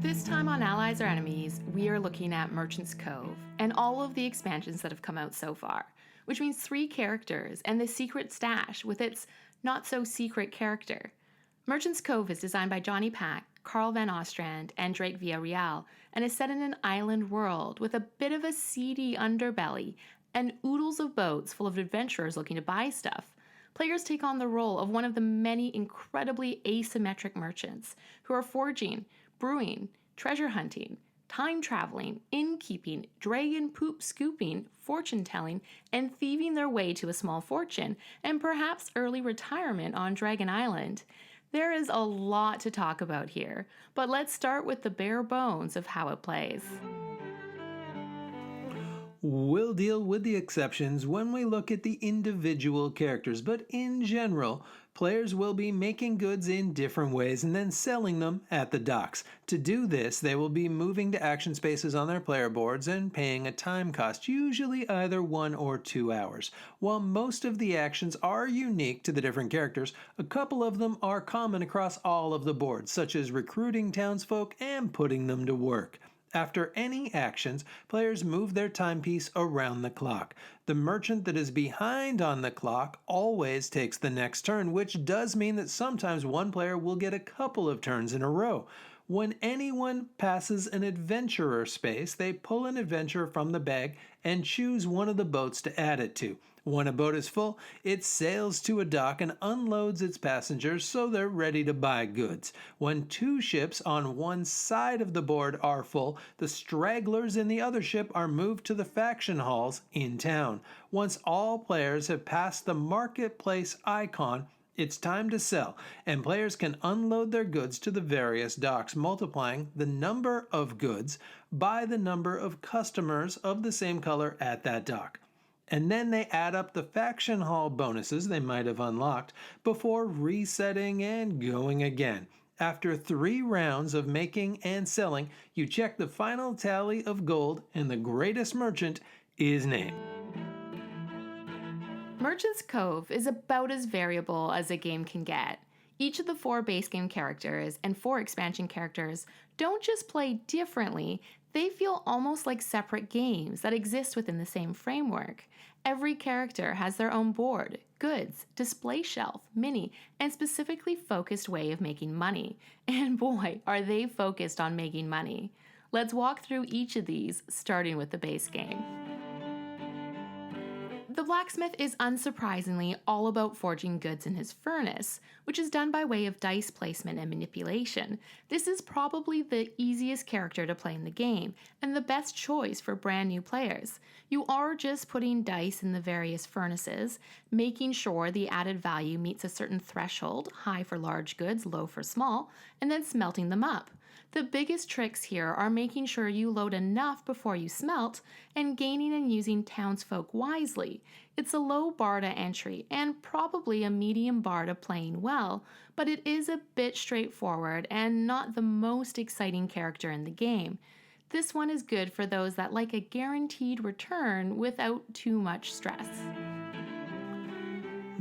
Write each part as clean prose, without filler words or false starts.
This time on Allies or Enemies, we are looking at Merchant's Cove and all of the expansions that have come out so far, which means 3 characters and the secret stash with its not-so-secret character. Merchant's Cove is designed by Jonny, Carl van Ostrand, and Drake Villareal, and is set in an island world with a bit of a seedy underbelly and oodles of boats full of adventurers looking to buy stuff. Players take on the role of one of the many incredibly asymmetric merchants who are forging, brewing, treasure hunting, time traveling, innkeeping, dragon poop scooping, fortune telling, and thieving their way to a small fortune and perhaps early retirement on Dragon Island. There is a lot to talk about here, but let's start with the bare bones of how it plays. We'll deal with the exceptions when we look at the individual characters, but in general, players will be making goods in different ways and then selling them at the docks. To do this, they will be moving to action spaces on their player boards and paying a time cost, usually either 1 or 2 hours. While most of the actions are unique to the different characters, a couple of them are common across all of the boards, such as recruiting townsfolk and putting them to work. After any actions, players move their timepiece around the clock. The merchant that is behind on the clock always takes the next turn, which does mean that sometimes one player will get a couple of turns in a row. When anyone passes an adventurer space, they pull an adventurer from the bag and choose one of the boats to add it to. When a boat is full, it sails to a dock and unloads its passengers so they're ready to buy goods. When 2 ships on one side of the board are full, the stragglers in the other ship are moved to the faction halls in town. Once all players have passed the marketplace icon, it's time to sell, and players can unload their goods to the various docks, multiplying the number of goods by the number of customers of the same color at that dock. And then they add up the faction hall bonuses they might have unlocked before resetting and going again. After 3 rounds of making and selling, you check the final tally of gold and the greatest merchant is named. Merchant's Cove is about as variable as a game can get. Each of the 4 base game characters and 4 expansion characters don't just play differently, they feel almost like separate games that exist within the same framework. Every character has their own board, goods, display shelf, mini, and specifically focused way of making money. And boy, are they focused on making money. Let's walk through each of these, starting with the base game. The Blacksmith is unsurprisingly all about forging goods in his furnace, which is done by way of dice placement and manipulation. This is probably the easiest character to play in the game, and the best choice for brand new players. You are just putting dice in the various furnaces, making sure the added value meets a certain threshold, high for large goods, low for small, and then smelting them up. The biggest tricks here are making sure you load enough before you smelt and gaining and using townsfolk wisely. It's a low bar to entry and probably a medium bar to playing well, but it is a bit straightforward and not the most exciting character in the game. This one is good for those that like a guaranteed return without too much stress.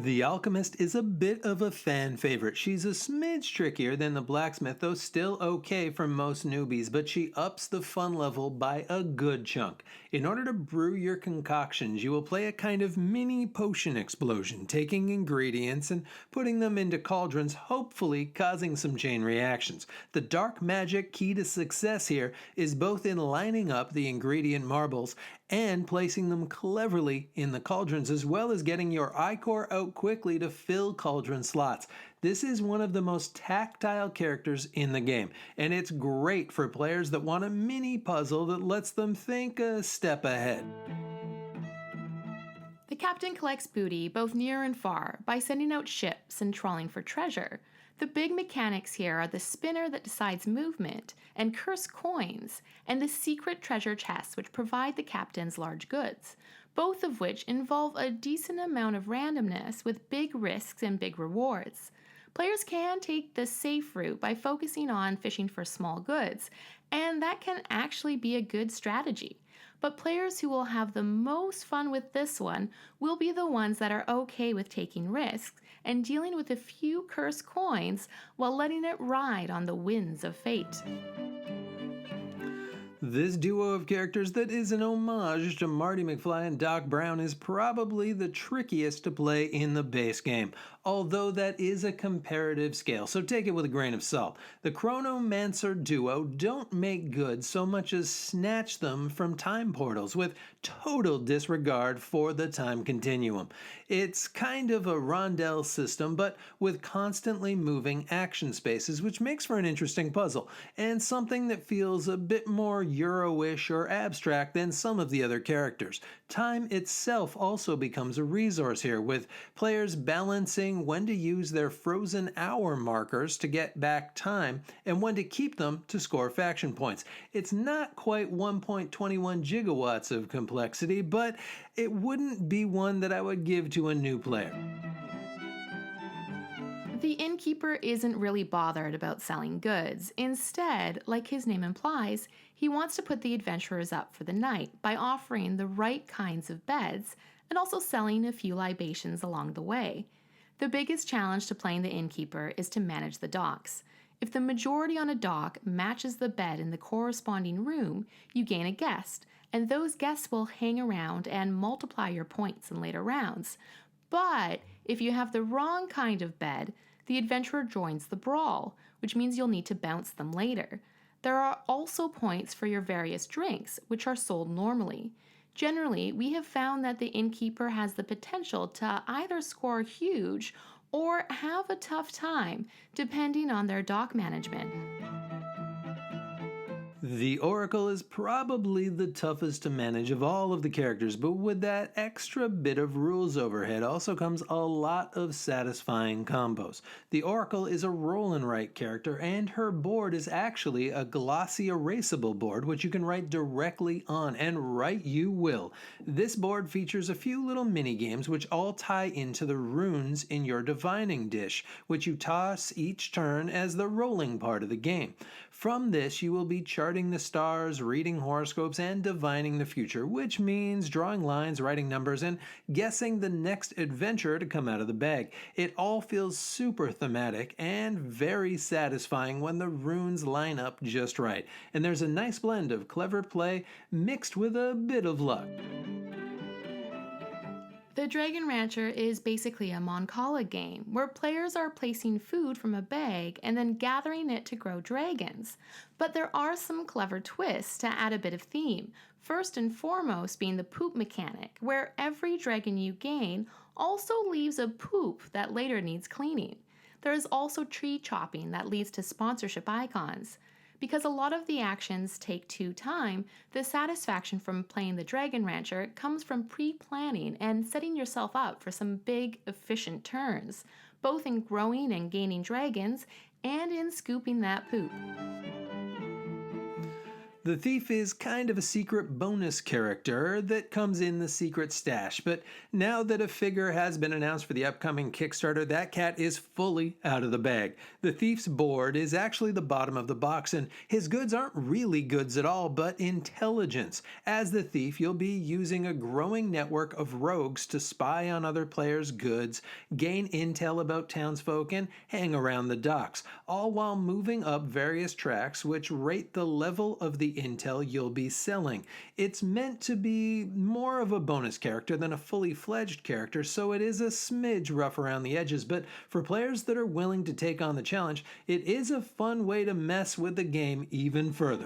The Alchemist is a bit of a fan favorite. She's a smidge trickier than the Blacksmith, though still okay for most newbies, but she ups the fun level by a good chunk. In order to brew your concoctions, you will play a kind of mini potion explosion, taking ingredients and putting them into cauldrons, hopefully causing some chain reactions. The dark magic key to success here is both in lining up the ingredient marbles and placing them cleverly in the cauldrons, as well as getting your ichor out quickly to fill cauldron slots. This is one of the most tactile characters in the game, and it's great for players that want a mini puzzle that lets them think a step ahead. The captain collects booty both near and far by sending out ships and trawling for treasure. The big mechanics here are the spinner that decides movement, and curse coins, and the secret treasure chests which provide the captain's large goods, both of which involve a decent amount of randomness with big risks and big rewards. Players can take the safe route by focusing on fishing for small goods, and that can actually be a good strategy. But players who will have the most fun with this one will be the ones that are okay with taking risks and dealing with a few cursed coins while letting it ride on the winds of fate. This duo of characters that is an homage to Marty McFly and Doc Brown is probably the trickiest to play in the base game, although that is a comparative scale, so take it with a grain of salt. The Chronomancer duo don't make good so much as snatch them from time portals with total disregard for the time continuum. It's kind of a rondel system, but with constantly moving action spaces, which makes for an interesting puzzle, and something that feels a bit more Euro-ish or abstract than some of the other characters. Time itself also becomes a resource here, with players balancing when to use their frozen hour markers to get back time and when to keep them to score faction points. It's not quite 1.21 gigawatts of complexity, but it wouldn't be one that I would give to a new player. The innkeeper isn't really bothered about selling goods. Instead, like his name implies, he wants to put the adventurers up for the night by offering the right kinds of beds and also selling a few libations along the way. The biggest challenge to playing the innkeeper is to manage the docks. If the majority on a dock matches the bed in the corresponding room, you gain a guest, and those guests will hang around and multiply your points in later rounds. But if you have the wrong kind of bed, the adventurer joins the brawl, which means you'll need to bounce them later. There are also points for your various drinks, which are sold normally. Generally, we have found that the innkeeper has the potential to either score huge or have a tough time, depending on their dock management. The Oracle is probably the toughest to manage of all of the characters, but with that extra bit of rules overhead also comes a lot of satisfying combos. The Oracle is a roll and write character, and her board is actually a glossy erasable board which you can write directly on, and write you will. This board features a few little mini games which all tie into the runes in your divining dish, which you toss each turn as the rolling part of the game. From this, you will be charting the stars, reading horoscopes, and divining the future, which means drawing lines, writing numbers, and guessing the next adventure to come out of the bag. It all feels super thematic and very satisfying when the runes line up just right. And there's a nice blend of clever play mixed with a bit of luck. The Drangon Rancher is basically a Mancala game, where players are placing food from a bag and then gathering it to grow dragons. But there are some clever twists to add a bit of theme, first and foremost being the poop mechanic, where every dragon you gain also leaves a poop that later needs cleaning. There is also tree chopping that leads to sponsorship icons. Because a lot of the actions take time, the satisfaction from playing the Drangon Rancher comes from pre-planning and setting yourself up for some big, efficient turns, both in growing and gaining dragons and in scooping that poop. The thief is kind of a secret bonus character that comes in the secret stash, but now that a figure has been announced for the upcoming Kickstarter, that cat is fully out of the bag. The thief's board is actually the bottom of the box, and his goods aren't really goods at all, but intelligence. As the thief, you'll be using a growing network of rogues to spy on other players' goods, gain intel about townsfolk, and hang around the docks, all while moving up various tracks which rate the level of the intel you'll be selling. It's meant to be more of a bonus character than a fully fledged character, so it is a smidge rough around the edges, but for players that are willing to take on the challenge, it is a fun way to mess with the game even further.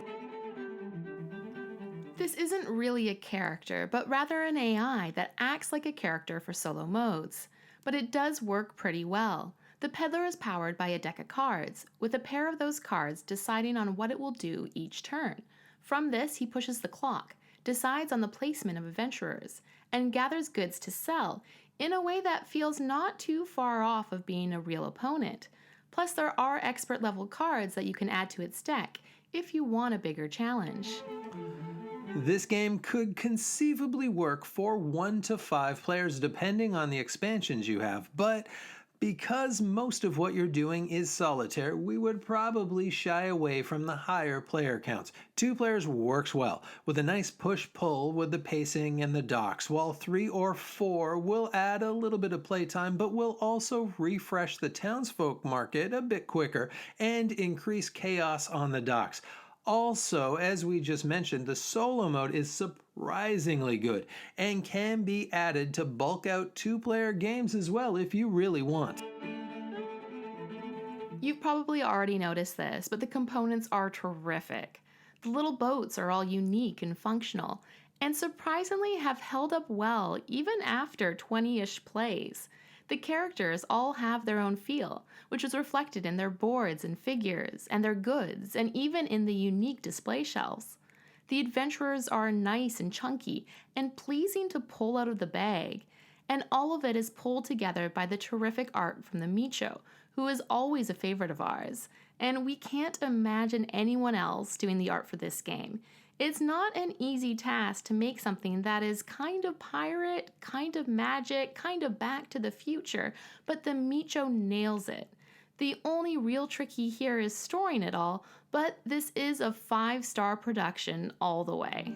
This isn't really a character, but rather an AI that acts like a character for solo modes. But it does work pretty well. The Peddler is powered by a deck of cards, with a pair of those cards deciding on what it will do each turn. From this, he pushes the clock, decides on the placement of adventurers, and gathers goods to sell in a way that feels not too far off of being a real opponent. Plus, there are expert level cards that you can add to its deck if you want a bigger challenge. This game could conceivably work for 1 to 5 players depending on the expansions you have, but because most of what you're doing is solitaire, we would probably shy away from the higher player counts. 2 players works well, with a nice push-pull with the pacing and the docks, while 3 or 4 will add a little bit of playtime, but will also refresh the townsfolk market a bit quicker and increase chaos on the docks. Also, as we just mentioned, the solo mode is surprisingly good and can be added to bulk out 2-player games as well if you really want. You've probably already noticed this, but the components are terrific. The little boats are all unique and functional, and surprisingly have held up well even after 20-ish plays. The characters all have their own feel, which is reflected in their boards and figures, and their goods, and even in the unique display shelves. The adventurers are nice and chunky, and pleasing to pull out of the bag, and all of it is pulled together by the terrific art from the Micho, who is always a favorite of ours, and we can't imagine anyone else doing the art for this game. It's not an easy task to make something that is kind of pirate, kind of magic, kind of Back to the Future, but the Micho nails it. The only real tricky here is storing it all, but this is a 5-star production all the way.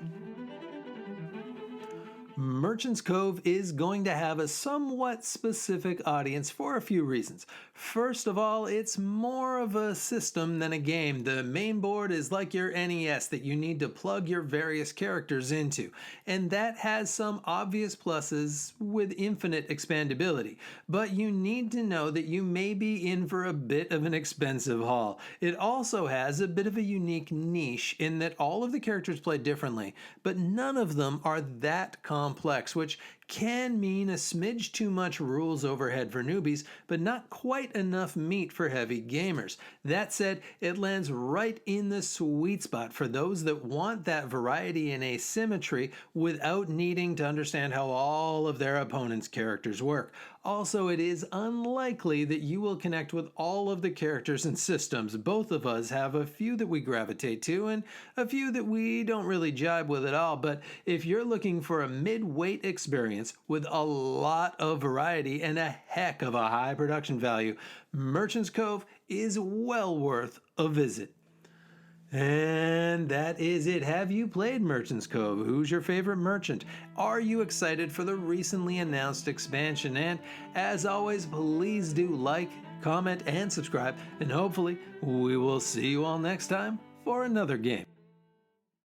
Merchant's Cove is going to have a somewhat specific audience for a few reasons. First of all, it's more of a system than a game. The main board is like your NES that you need to plug your various characters into, and that has some obvious pluses with infinite expandability. But you need to know that you may be in for a bit of an expensive haul. It also has a bit of a unique niche in that all of the characters play differently, but none of them are that complex, which can mean a smidge too much rules overhead for newbies, but not quite enough meat for heavy gamers. That said, it lands right in the sweet spot for those that want that variety and asymmetry without needing to understand how all of their opponent's characters work. Also, it is unlikely that you will connect with all of the characters and systems. Both of us have a few that we gravitate to and a few that we don't really jibe with at all, but if you're looking for a mid-weight experience with a lot of variety and a heck of a high production value, Merchant's Cove is well worth a visit. And that is it. Have you played Merchant's Cove? Who's your favorite merchant? Are you excited for the recently announced expansion? And as always, please do like, comment, and subscribe. And hopefully we will see you all next time for another game.